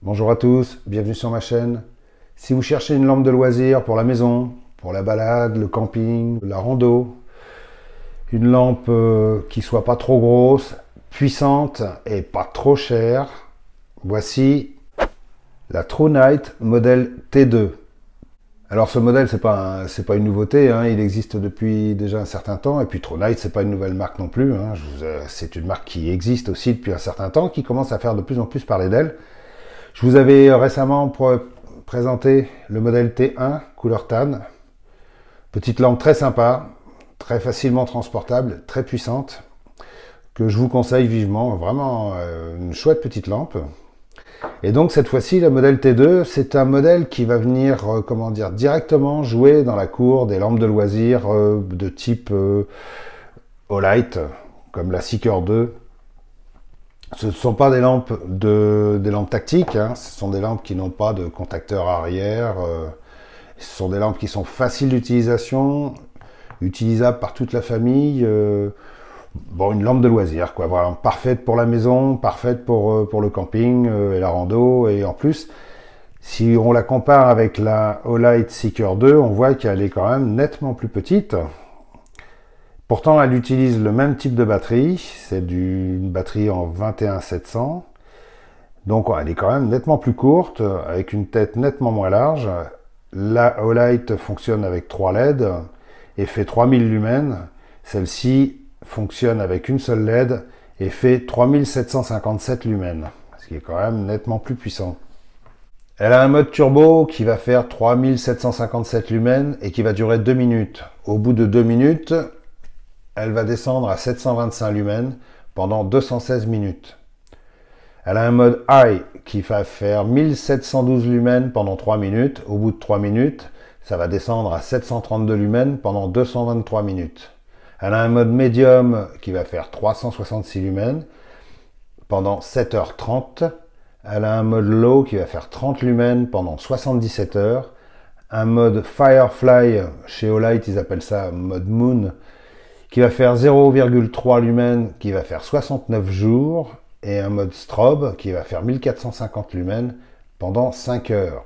Bonjour à tous, bienvenue sur ma chaîne. Si vous cherchez une lampe de loisir pour la maison, pour la balade, le camping, la rando, une lampe qui soit pas trop grosse, puissante et pas trop chère, voici la TrueNight modèle T2. Alors ce modèle, c'est pas une nouveauté, hein, il existe depuis déjà un certain temps, et puis TrueNight, c'est pas une nouvelle marque non plus, hein, c'est une marque qui existe aussi depuis un certain temps, qui commence à faire de plus en plus parler d'elle. Je vous avais récemment présenté le modèle T1 couleur tan. Petite lampe très sympa, très facilement transportable, très puissante, que je vous conseille vivement. Vraiment une chouette petite lampe. Et donc cette fois-ci, le modèle T2, c'est un modèle qui va venir, comment dire, directement jouer dans la cour des lampes de loisirs de type Olight, comme la Seeker 2. Ce ne sont pas des lampes tactiques, hein. Ce sont des lampes qui n'ont pas de contacteur arrière. Ce sont des lampes qui sont faciles d'utilisation, utilisables par toute la famille. Bon, une lampe de loisir, quoi. Voilà, parfaite pour la maison, parfaite pour le camping et la rando. Et en plus, si on la compare avec la Olight Seeker 2, on voit qu'elle est quand même nettement plus petite. Pourtant, elle utilise le même type de batterie, c'est une batterie en 21700. Donc, elle est quand même nettement plus courte, avec une tête nettement moins large. La Olight fonctionne avec 3 LED et fait 3000 lumens. Celle-ci fonctionne avec une seule LED et fait 3757 lumens, ce qui est quand même nettement plus puissant. Elle a un mode turbo qui va faire 3757 lumens et qui va durer 2 minutes. Au bout de 2 minutes, elle va descendre à 725 lumens pendant 216 minutes. Elle a un mode High qui va faire 1712 lumens pendant 3 minutes. Au bout de 3 minutes, ça va descendre à 732 lumens pendant 223 minutes. Elle a un mode Medium qui va faire 366 lumens pendant 7h30. Elle a un mode Low qui va faire 30 lumens pendant 77 heures. Un mode Firefly, chez Olight ils appellent ça mode Moon, qui va faire 0,3 lumens, qui va faire 69 jours, et un mode strobe qui va faire 1450 lumens pendant 5 heures.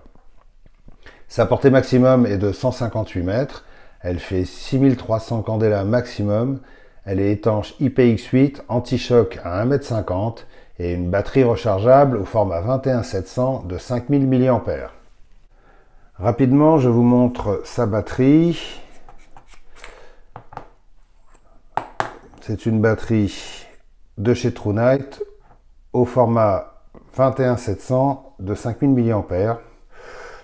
Sa portée maximum est de 158 mètres, elle fait 6300 candela maximum, elle est étanche IPX8, anti-choc à 1,50 m et une batterie rechargeable au format 21700 de 5000 mAh. Rapidement, je vous montre sa batterie. C'est une batterie de chez TrueNight au format 21700 de 5000 mAh.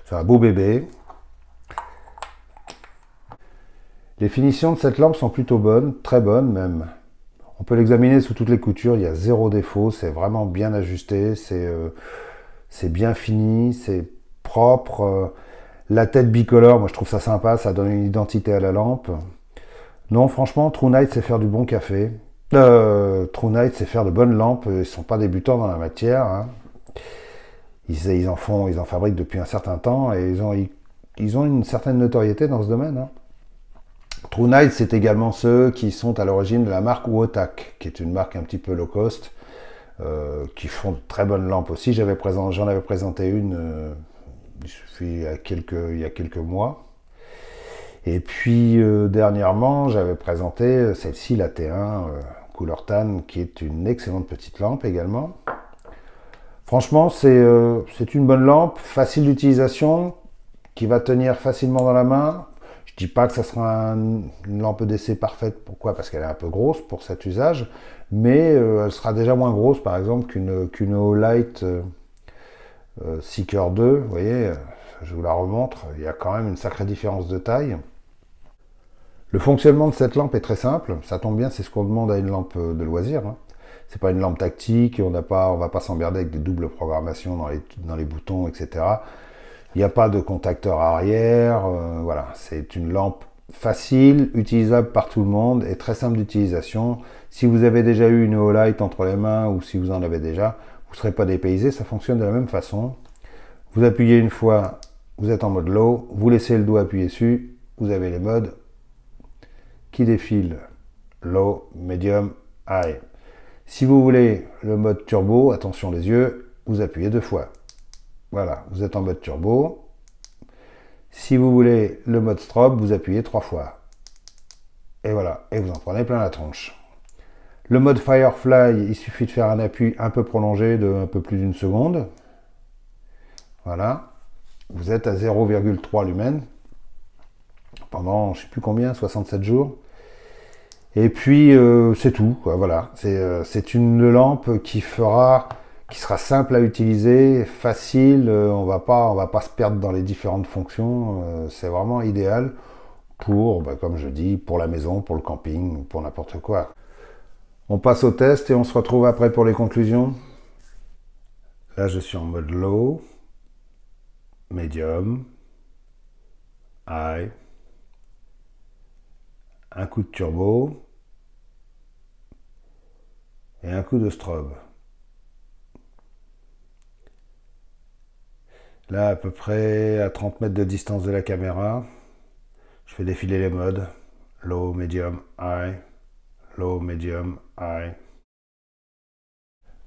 C'est un beau bébé. Les finitions de cette lampe sont plutôt bonnes, très bonnes même. On peut l'examiner sous toutes les coutures, il y a zéro défaut, c'est vraiment bien ajusté, c'est bien fini, c'est propre. La tête bicolore, moi je trouve ça sympa, ça donne une identité à la lampe. Non, franchement, TrueNight sait faire du bon café. TrueNight sait faire de bonnes lampes. Ils ne sont pas débutants dans la matière, hein. Ils en fabriquent depuis un certain temps et ils ont une certaine notoriété dans ce domaine, hein. TrueNight, c'est également ceux qui sont à l'origine de la marque Wotak, qui est une marque un petit peu low cost, qui font de très bonnes lampes aussi. J'en avais présenté une il y a quelques mois. Et puis dernièrement, j'avais présenté celle-ci, la T1 couleur tan, qui est une excellente petite lampe également. Franchement, c'est une bonne lampe, facile d'utilisation, qui va tenir facilement dans la main. Je dis pas que ça sera une lampe d'essai parfaite. Pourquoi? Parce qu'elle est un peu grosse pour cet usage, mais elle sera déjà moins grosse, par exemple, qu'une Olight Seeker 2. Vous voyez, je vous la remontre. Il y a quand même une sacrée différence de taille. Le fonctionnement de cette lampe est très simple, ça tombe bien, c'est ce qu'on demande à une lampe de loisir, hein. C'est pas une lampe tactique, on va pas s'emmerder avec des doubles programmations dans les boutons, etc. Il n'y a pas de contacteur arrière, voilà, c'est une lampe facile, utilisable par tout le monde et très simple d'utilisation. Si vous avez déjà eu une Olight entre les mains ou si vous en avez déjà, vous ne serez pas dépaysé, ça fonctionne de la même façon. Vous appuyez une fois, vous êtes en mode low, vous laissez le doigt appuyé dessus, vous avez les modes qui défile low, medium, high. Si vous voulez le mode turbo, attention les yeux, vous appuyez 2 fois. Voilà, vous êtes en mode turbo. Si vous voulez le mode strobe, vous appuyez 3 fois. Et voilà, et vous en prenez plein la tronche. Le mode Firefly, il suffit de faire un appui un peu prolongé de un peu plus d'une seconde. Voilà, vous êtes à 0,3 lumens pendant, je ne sais plus combien, 67 jours. Et puis, c'est tout, quoi, voilà. C'est une lampe qui sera simple à utiliser, facile, on va pas se perdre dans les différentes fonctions. C'est vraiment idéal pour, comme je dis, pour la maison, pour le camping, pour n'importe quoi. On passe au test et on se retrouve après pour les conclusions. Là, je suis en mode low, medium, high, un coup de turbo et un coup de strobe. Là, à peu près à 30 mètres de distance de la caméra, je fais défiler les modes. Low, medium, high. Low, medium, high.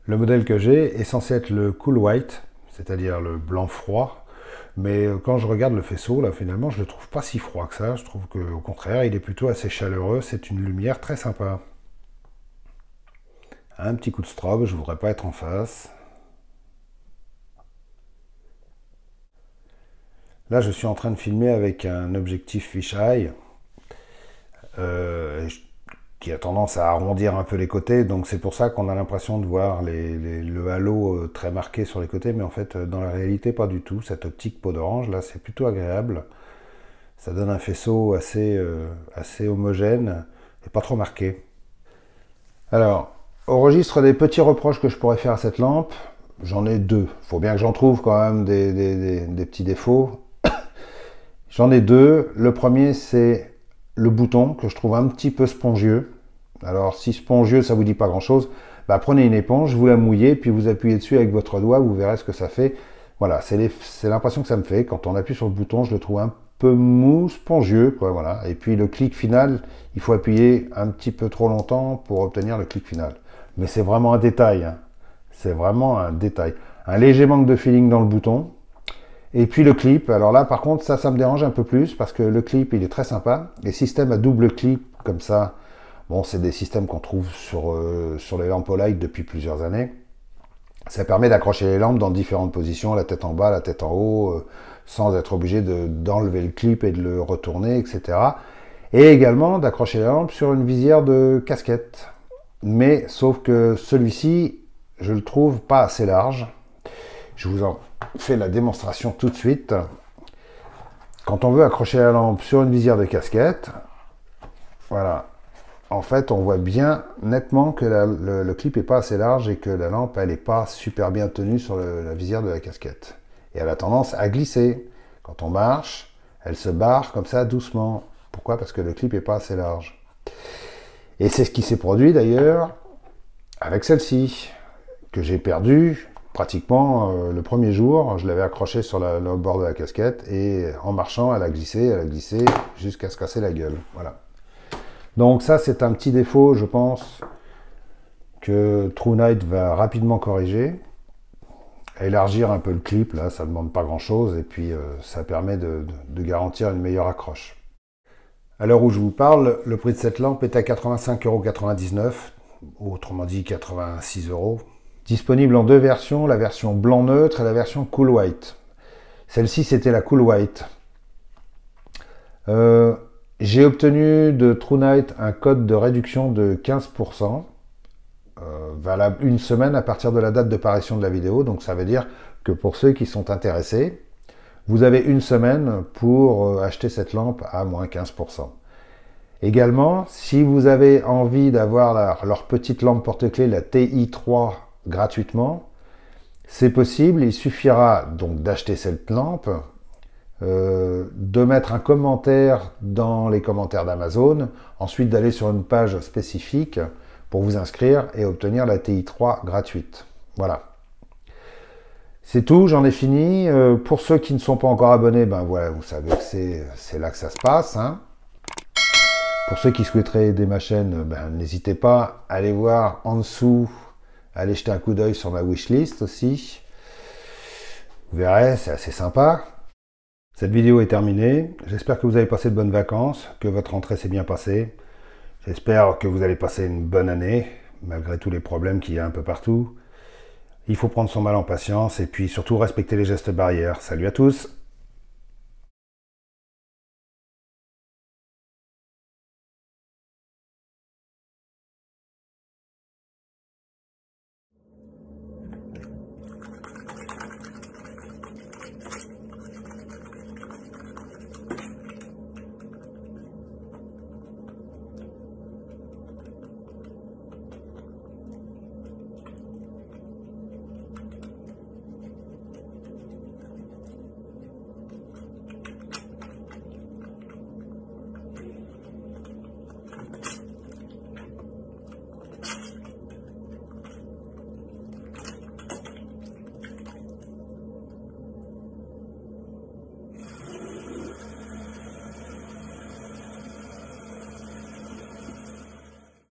Le modèle que j'ai est censé être le cool white, c'est-à-dire le blanc froid. Mais quand je regarde le faisceau, là, finalement, je ne le trouve pas si froid que ça. Je trouve qu'au contraire, il est plutôt assez chaleureux. C'est une lumière très sympa. Un petit coup de strobe, je ne voudrais pas être en face. Là, je suis en train de filmer avec un objectif fisheye qui a tendance à arrondir un peu les côtés. Donc c'est pour ça qu'on a l'impression de voir le halo très marqué sur les côtés. Mais en fait, dans la réalité, pas du tout. Cette optique peau d'orange, là, c'est plutôt agréable. Ça donne un faisceau assez homogène et pas trop marqué. Alors, au registre des petits reproches que je pourrais faire à cette lampe, j'en ai deux. Il faut bien que j'en trouve quand même des petits défauts. J'en ai deux. Le premier, c'est le bouton que je trouve un petit peu spongieux. Alors, si spongieux, ça vous dit pas grand-chose, prenez une éponge, vous la mouillez, puis vous appuyez dessus avec votre doigt, vous verrez ce que ça fait. Voilà, c'est l'impression que ça me fait. Quand on appuie sur le bouton, je le trouve un peu mou, spongieux, quoi, voilà. Et puis le clic final, il faut appuyer un petit peu trop longtemps pour obtenir le clic final. Mais c'est vraiment un détail, hein. C'est vraiment un détail. Un léger manque de feeling dans le bouton. Et puis le clip, alors là par contre ça me dérange un peu plus parce que le clip il est très sympa. Les systèmes à double clip comme ça, bon c'est des systèmes qu'on trouve sur les lampes Olight depuis plusieurs années. Ça permet d'accrocher les lampes dans différentes positions, la tête en bas, la tête en haut, sans être obligé d'enlever le clip et de le retourner, etc. Et également d'accrocher les lampes sur une visière de casquette. Mais sauf que celui-ci, je le trouve pas assez large. Je vous en fais la démonstration tout de suite. Quand on veut accrocher la lampe sur une visière de casquette, voilà, en fait on voit bien nettement que le clip n'est pas assez large et que la lampe elle n'est pas super bien tenue sur la visière de la casquette. Et elle a tendance à glisser. Quand on marche, elle se barre comme ça doucement. Pourquoi? Parce que le clip n'est pas assez large. Et c'est ce qui s'est produit d'ailleurs avec celle-ci, que j'ai perdue pratiquement le premier jour. Je l'avais accrochée sur le bord de la casquette et en marchant, elle a glissé jusqu'à se casser la gueule. Voilà. Donc ça, c'est un petit défaut, je pense, que TrueNight va rapidement corriger. Élargir un peu le clip, là, ça ne demande pas grand-chose et puis ça permet de garantir une meilleure accroche. À l'heure où je vous parle, le prix de cette lampe est à 85,99 €, autrement dit 86 €. Disponible en deux versions, la version blanc neutre et la version cool white. Celle-ci, c'était la cool white. J'ai obtenu de TrueNight un code de réduction de 15%, valable une semaine à partir de la date de parution de la vidéo. Donc ça veut dire que pour ceux qui sont intéressés, vous avez une semaine pour acheter cette lampe à moins 15%. Également, si vous avez envie d'avoir leur petite lampe porte-clés, la TI3, gratuitement, c'est possible. Il suffira donc d'acheter cette lampe, de mettre un commentaire dans les commentaires d'Amazon, ensuite d'aller sur une page spécifique pour vous inscrire et obtenir la TI3 gratuite. Voilà. C'est tout, j'en ai fini. Pour ceux qui ne sont pas encore abonnés, voilà, vous savez que c'est là que ça se passe, hein. Pour ceux qui souhaiteraient aider ma chaîne, n'hésitez pas à aller voir en dessous, allez jeter un coup d'œil sur ma wishlist aussi. Vous verrez, c'est assez sympa. Cette vidéo est terminée. J'espère que vous avez passé de bonnes vacances, que votre rentrée s'est bien passée. J'espère que vous allez passer une bonne année, malgré tous les problèmes qu'il y a un peu partout. Il faut prendre son mal en patience et puis surtout respecter les gestes barrières. Salut à tous!